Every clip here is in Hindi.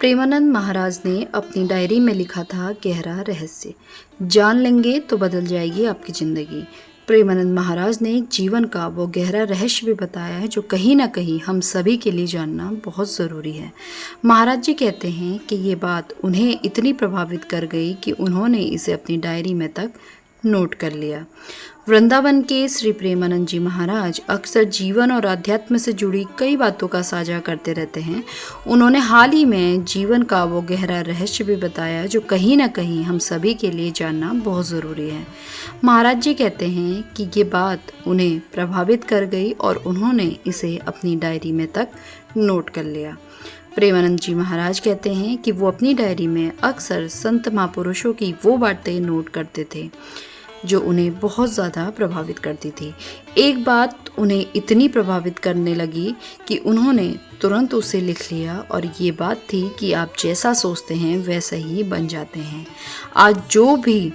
प्रेमानंद महाराज ने अपनी डायरी में लिखा था गहरा रहस्य। जान लेंगे तो बदल जाएगी आपकी ज़िंदगी। प्रेमानंद महाराज ने जीवन का वो गहरा रहस्य भी बताया है जो कहीं ना कहीं हम सभी के लिए जानना बहुत ज़रूरी है। महाराज जी कहते हैं कि ये बात उन्हें इतनी प्रभावित कर गई कि उन्होंने इसे अपनी डायरी में तक नोट कर लिया। वृंदावन के श्री प्रेमानंद जी महाराज अक्सर जीवन और अध्यात्म से जुड़ी कई बातों का साझा करते रहते हैं। उन्होंने हाल ही में जीवन का वो गहरा रहस्य भी बताया जो कहीं ना कहीं हम सभी के लिए जानना बहुत ज़रूरी है। महाराज जी कहते हैं कि ये बात उन्हें प्रभावित कर गई और उन्होंने इसे अपनी डायरी में तक नोट कर लिया। प्रेमानंद जी महाराज कहते हैं कि वो अपनी डायरी में अक्सर संत महापुरुषों की वो बातें नोट करते थे जो उन्हें बहुत ज़्यादा प्रभावित करती थी। एक बात उन्हें इतनी प्रभावित करने लगी कि उन्होंने तुरंत उसे लिख लिया और ये बात थी कि आप जैसा सोचते हैं वैसा ही बन जाते हैं। आज जो भी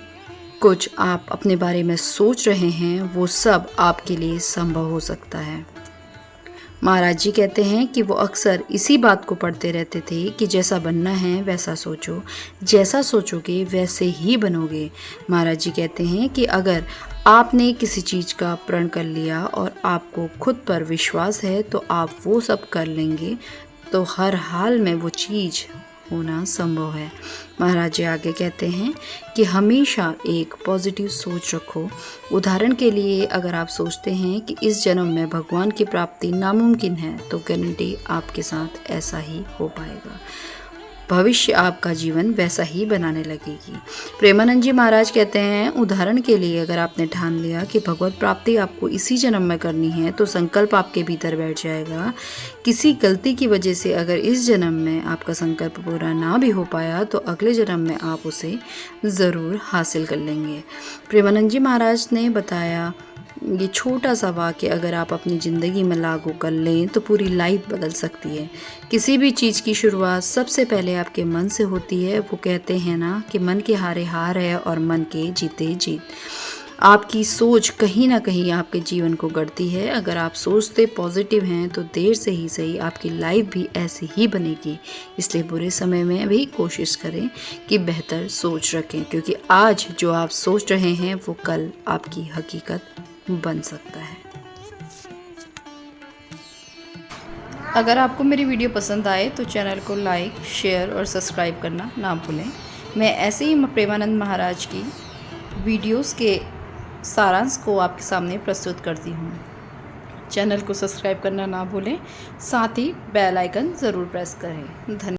कुछ आप अपने बारे में सोच रहे हैं वो सब आपके लिए संभव हो सकता है। महाराज जी कहते हैं कि वो अक्सर इसी बात को पढ़ते रहते थे कि जैसा बनना है वैसा सोचो, जैसा सोचोगे वैसे ही बनोगे। महाराज जी कहते हैं कि अगर आपने किसी चीज़ का प्रण कर लिया और आपको खुद पर विश्वास है तो आप वो सब कर लेंगे, तो हर हाल में वो चीज़ होना संभव है। महाराज जी आगे कहते हैं कि हमेशा एक पॉजिटिव सोच रखो। उदाहरण के लिए अगर आप सोचते हैं कि इस जन्म में भगवान की प्राप्ति नामुमकिन है तो गारंटी आपके साथ ऐसा ही हो पाएगा। भविष्य आपका जीवन वैसा ही बनाने लगेगी। प्रेमानंद जी महाराज कहते हैं उदाहरण के लिए अगर आपने ठान लिया कि भगवत प्राप्ति आपको इसी जन्म में करनी है तो संकल्प आपके भीतर बैठ जाएगा। किसी गलती की वजह से अगर इस जन्म में आपका संकल्प पूरा ना भी हो पाया तो अगले जन्म में आप उसे ज़रूर हासिल कर लेंगे। प्रेमानंद जी महाराज ने बताया ये छोटा सा वाक्य अगर आप अपनी ज़िंदगी में लागू कर लें तो पूरी लाइफ बदल सकती है। किसी भी चीज़ की शुरुआत सबसे पहले आपके मन से होती है। वो कहते हैं ना कि मन के हारे हार है और मन के जीते जीत। आपकी सोच कहीं ना कहीं आपके जीवन को गढ़ती है। अगर आप सोचते पॉजिटिव हैं तो देर से ही सही आपकी लाइफ भी ऐसी ही बनेगी। इसलिए बुरे समय में भी कोशिश करें कि बेहतर सोच रखें, क्योंकि आज जो आप सोच रहे हैं वो कल आपकी हकीकत बन सकता है। अगर आपको मेरी वीडियो पसंद आए तो चैनल को लाइक, शेयर और सब्सक्राइब करना ना भूलें। मैं ऐसे ही प्रेमानंद महाराज की वीडियोस के सारांश को आपके सामने प्रस्तुत करती हूँ। चैनल को सब्सक्राइब करना ना भूलें, साथ ही बेल आइकन ज़रूर प्रेस करें। धन्यवाद।